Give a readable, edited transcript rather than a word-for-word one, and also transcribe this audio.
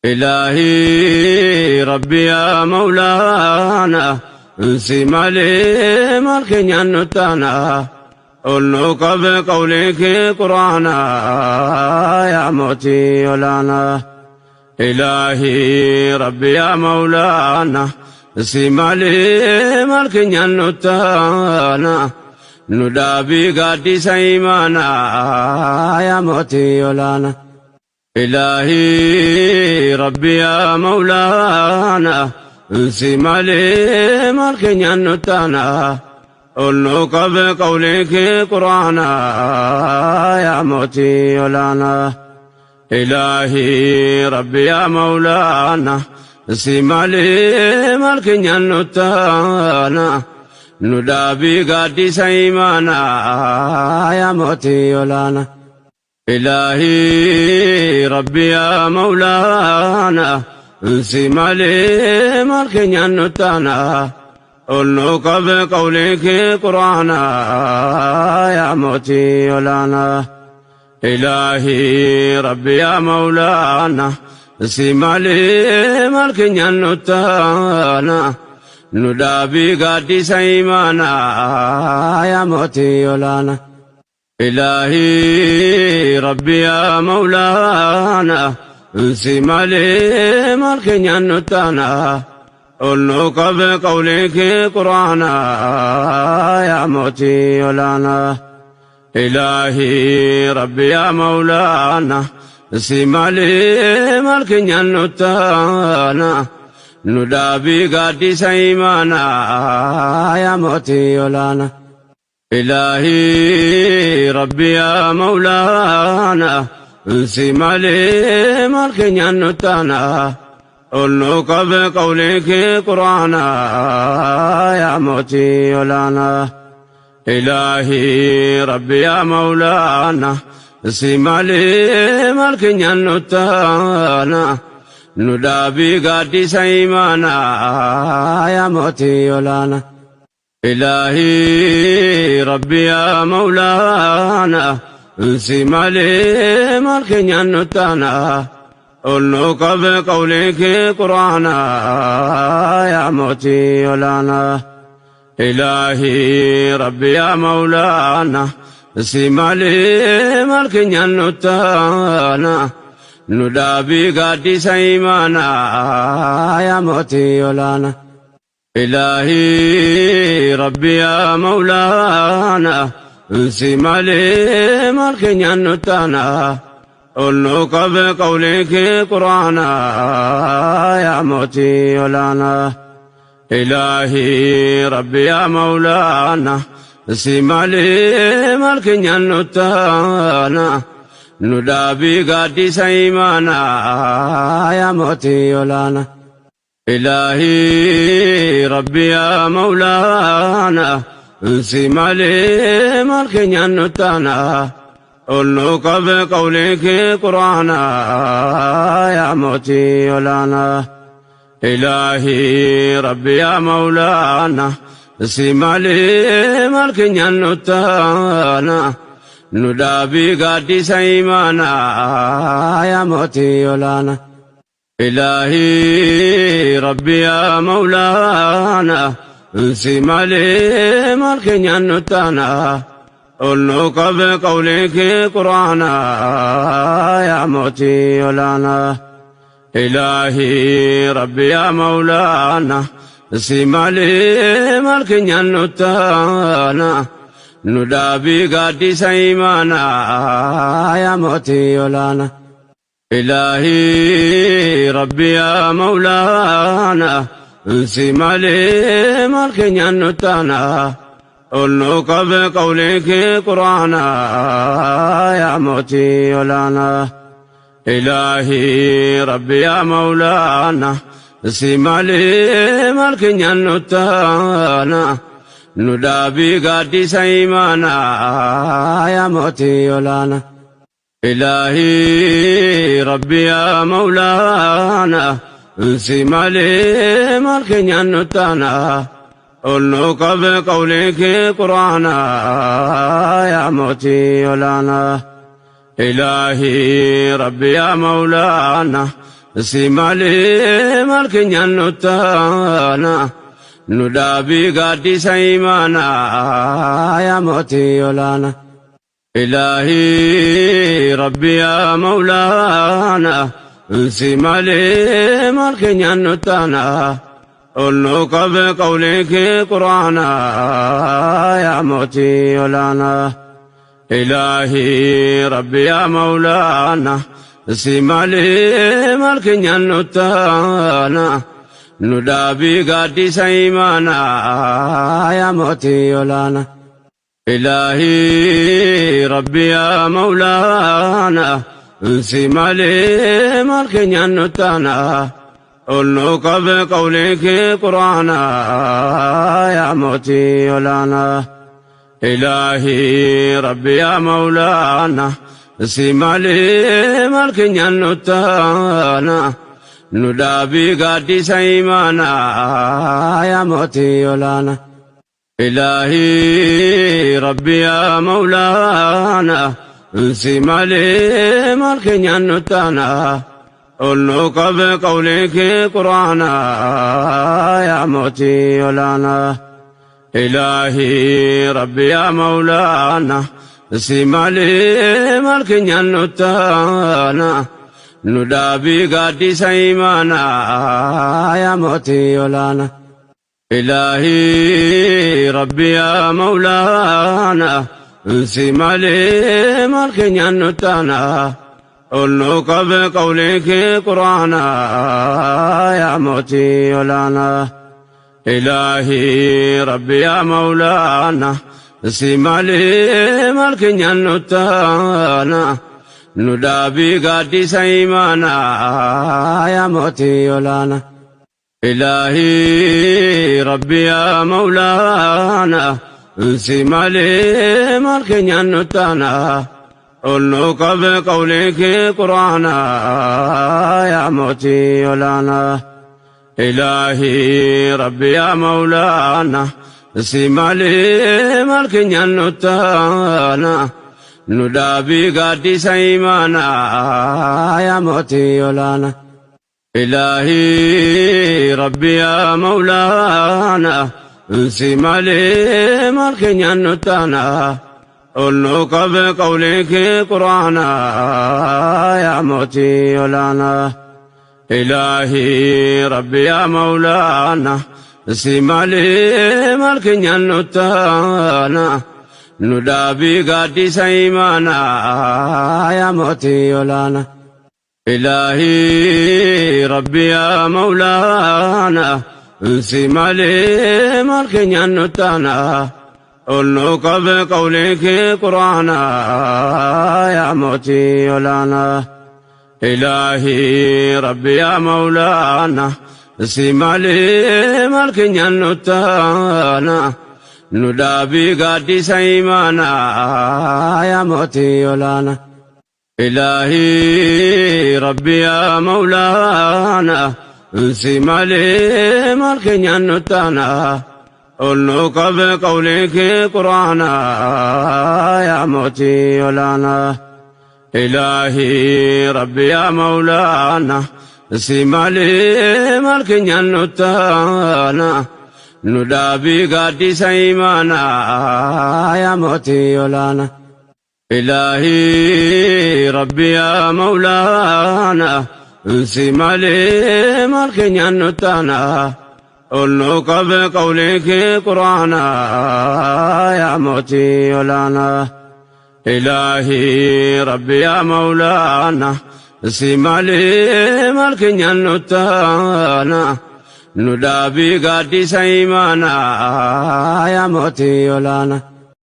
إلهي ربي يا مولانا انسي مالي مالكين ينتانا قلنك بقولك قرانا يا موتي ولانا إلهي ربي يا مولانا انسي مالي مالكين ينتانا ندابي قدي سيمانا يا موتي ولانا إلهي ربي يا مولانا انسي مالي مالكين ينتانا قلنك بقولك قرانا يا موتي ولانا إلهي ربي يا مولانا انسي مالي مالكين ينتانا ندابي قدي سيمانا يا موتي ولانا إلهي ربي يا مولانا انسي مالي مالكين ينتانا قلنك بقولك قرانا يا موتي ولانا إلهي ربي يا مولانا انسي مالي مالكين ينتانا ندابي قدي سيمانا يا موتي ولانا إلهي ربي يا مولانا انسي مالي مالكين ينتانا قلنك بقولك قرانا يا موتي ولانا إلهي ربي يا مولانا انسي مالي مالكين ينتانا ندابي قدي سيمانا يا موتي ولانا إلهي ربي يا مولانا انسي مالي مالكين ينتانا قلنك بقولك قرانا يا موتي ولانا إلهي ربي يا مولانا انسي مالي مالكين ينتانا ندابي قدي سيمانا يا موتي ولانا إلهي ربي يا مولانا انسي مالي مالكين ينتانا قلنك بقولك قرانا يا موتي ولانا إلهي ربي يا مولانا انسي مالي مالكين ينتانا ندابي قدي سيمانا يا موتي ولانا إلهي ربي يا مولانا انسي مالي مالكين ينتانا قلنك بقولك قرانا يا موتي ولانا إلهي ربي يا مولانا انسي مالي مالكين ينتانا ندابي قدي سيمانا يا موتي ولانا إلهي ربي يا مولانا انسي مالي مالكين ينتانا قلنك بقولك قرانا يا موتي ولانا إلهي ربي يا مولانا انسي مالي مالكين ينتانا ندابي قدي سيمانا يا موتي ولانا إلهي ربي يا مولانا انسي مالي مالكين ينتانا قلنك بقولك قرانا يا موتي ولانا إلهي ربي يا مولانا انسي مالي مالكين ينتانا ندابي قدي سيمانا يا موتي ولانا إلهي ربي يا مولانا انسي مالي مالكين ينتانا قلنك بقولك قرانا يا موتي ولانا إلهي ربي يا مولانا انسي مالي مالكين ينتانا ندابي قدي سيمانا يا موتي ولانا إلهي ربي يا مولانا انسي مالي مالكين ينتانا قلنك بقولك قرانا يا موتي ولانا إلهي ربي يا مولانا si malee maal keenyaan nuttaana nu dhaabii gaaddisa imaanaa yaa mootii olaana. Ilaahii Rabbi yaa Mawlaana si malee maal keenyaan nuttaana ol nu qabe qawlee kee quraanaa yaa mootii olaana. Ilaahii Rabbi yaa Mawlaana si malee maal keenyaan nuttaana nu dhaabii gaaddisa imaanaa yaa mootii olaana. Ilaahii Rabbi yaa Mawlaana si malee maal keenyaan nuttaana ol nu qabe qawlee kee quraanaa yaa mootii olaana. Ilaahii Rabbi yaa Mawlaana si malee maal keenyaan nuttaana nu dhaabii gaaddisa imaanaa yaa mootii olaana. Ilaahii Rabbi yaa Mawlaana si malee maal keenyaan nuttaana ol nu qabe qawlee kee quraanaa yaa mootii olaana. Ilaahii Rabbi yaa Mawlaana si malee maal keenyaan nuttaana nu dhaabii gaaddisa imaanaa yaa mootii olaana. Ilaahii Rabbi yaa Mawlaana si malee maal keenyaan nuttaana ol nu qabe qawlee kee quraanaa yaa mootii olaana. Ilaahii Rabbi yaa Mawlaana si malee maal keenyaan nuttaana nu dhaabii gaaddisa imaanaa yaa mootii olaana. Ilaahii Rabbi yaa Mawlaana si malee maal keenyaan nuttaana ol nu qabe qawlee kee quraanaa yaa mootii olaana. Ilaahii Rabbi yaa Mawlaana si malee maal keenyaan nuttaana nu dhaabii gaaddisa imaanaa yaa mootii olaana. Ilaahii Rabbi yaa Mawlaana si malee maal keenyaan nuttaana ol nu qabe qawlee kee quraanaa yaa mootii olaana. Ilaahii Rabbi yaa Mawlaana si malee maal keenyaan nuttaana nu dhaabii gaaddisa imaanaa yaa mootii olaana. Ilaahii Rabbi yaa Mawlaana si malee maal keenyaan nuttaana ol nu qabe qawlee kee quraanaa yaa mootii olaana. Ilaahii Rabbi yaa Mawlaana si malee maal keenyaan nuttaana nu dhaabii gaaddisa imaanaa yaa mootii olaana. Ilaahii Rabbi yaa Mawlaana si malee maal keenyaan nuttaana ol nu qabe qawlee kee quraanaa yaa mootii olaana. Ilaahii Rabbi yaa Mawlaana si malee maal keenyaan nuttaana nu dhaabii gaaddisa imaanaa yaa mootii olaana. Ilaahii Rabbi yaa Mawlaana si malee maal keenyaan nuttaana ol nu qabe qawlee kee quraanaa yaa mootii olaana. Ilaahii Rabbi yaa Mawlaana si malee maal keenyaan nuttaana nu dhaabii gaaddisa imaanaa yaa mootii olaana.